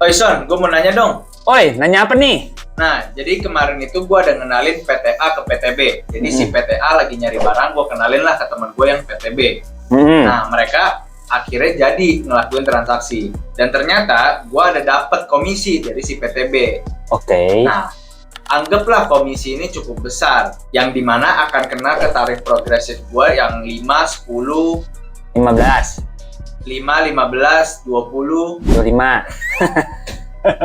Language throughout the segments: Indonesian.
Oi Son, gue mau nanya dong. Oi, nanya apa nih? Nah, jadi kemarin itu gue ada ngenalin PTA ke PTB. Jadi si PTA lagi nyari barang, gue kenalin lah ke teman gue yang PTB. Nah, mereka akhirnya jadi ngelakuin transaksi. Dan ternyata gue ada dapet komisi dari si PTB. Oke. Nah, anggaplah komisi ini cukup besar. Yang dimana akan kena ke tarif progresif gue yang 5, 10, 15, 5, 15, 20. 25,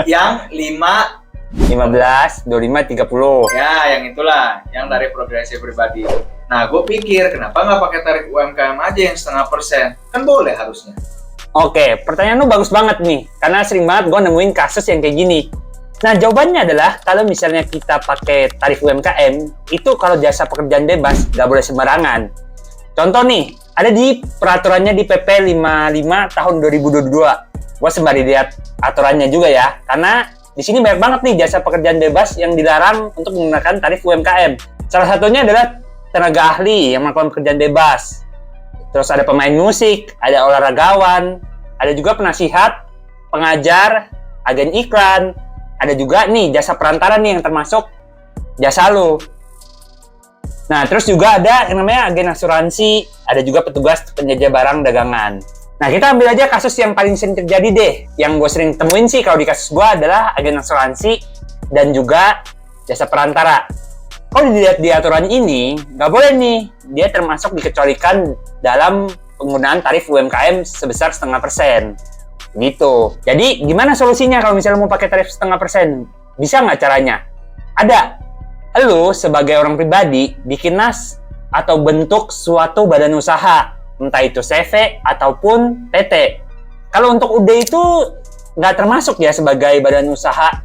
Yang 5, 15, 25, 30. ya, yang itulah, yang tarif progresif pribadi. Nah, gue pikir kenapa nggak pakai tarif UMKM aja yang 0,5%? Kan boleh harusnya. Oke, pertanyaan lu bagus banget nih. Karena sering banget gue nemuin kasus yang kayak gini. Nah, jawabannya adalah kalau misalnya kita pakai tarif UMKM, itu kalau jasa pekerjaan bebas, nggak boleh sembarangan. Contoh nih, ada di peraturannya di PP 55 tahun 2022. Gue sembari lihat aturannya juga ya, karena di sini banyak banget nih jasa pekerjaan bebas yang dilarang untuk menggunakan tarif UMKM. Salah satunya adalah tenaga ahli yang melakukan pekerjaan bebas. Terus ada pemain musik, ada olahragawan, ada juga penasihat, pengajar, agen iklan, ada juga nih jasa perantara nih yang termasuk jasa lo. Nah, terus juga ada yang namanya agen asuransi, ada juga petugas penjajah barang dagangan. Nah, kita ambil aja kasus yang paling sering terjadi deh. Yang gue sering temuin sih kalau di kasus gue adalah agen asuransi dan juga jasa perantara. Kalau dilihat di aturan ini, nggak boleh nih. Dia termasuk dikecualikan dalam penggunaan tarif UMKM sebesar 0,5%. Gitu. Jadi, gimana solusinya kalau misalnya mau pakai tarif 0,5%? Bisa nggak caranya? Ada. Lu sebagai orang pribadi bikin NAS atau bentuk suatu badan usaha, entah itu CV ataupun PT. Kalau untuk UD itu nggak termasuk ya sebagai badan usaha.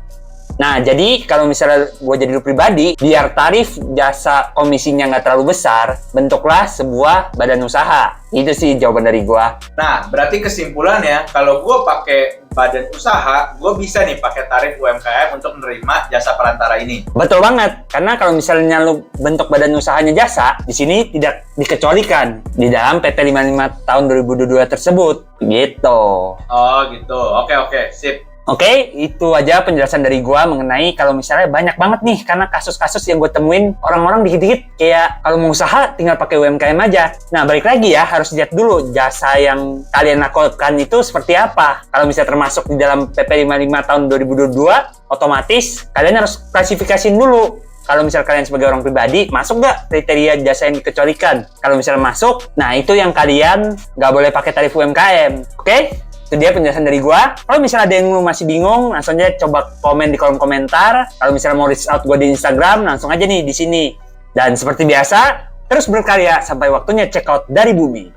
Nah, jadi kalau misalnya gue jadi lu pribadi, biar tarif jasa komisinya nggak terlalu besar, bentuklah sebuah badan usaha. Itu sih jawaban dari gue. Nah, berarti kesimpulannya, kalau gue pakai badan usaha, gue bisa nih pakai tarif UMKM untuk menerima jasa perantara ini. Betul banget, karena kalau misalnya lu bentuk badan usahanya jasa, di sini tidak dikecualikan di dalam PP 55 tahun 2022 tersebut. Gitu. Oh, gitu. Oke, sip. Oke, itu aja penjelasan dari gua mengenai kalau misalnya banyak banget nih, karena kasus-kasus yang gue temuin orang-orang dikit-dikit kayak kalau mau usaha tinggal pakai UMKM aja. Nah, balik lagi ya, harus lihat dulu jasa yang kalian lakukan itu seperti apa. Kalau misalnya termasuk di dalam PP 55 tahun 2022, otomatis kalian harus klasifikasiin dulu. Kalau misalnya kalian sebagai orang pribadi, masuk nggak kriteria jasa yang dikecualikan? Kalau misalnya masuk, nah itu yang kalian nggak boleh pakai tarif UMKM. Oke? Itu dia penjelasan dari gua. Kalau misalnya ada yang lu masih bingung, langsung aja coba komen di kolom komentar. Kalau misalnya mau reach out gua di Instagram, langsung aja nih di sini. Dan seperti biasa, terus berkarya sampai waktunya check out dari bumi.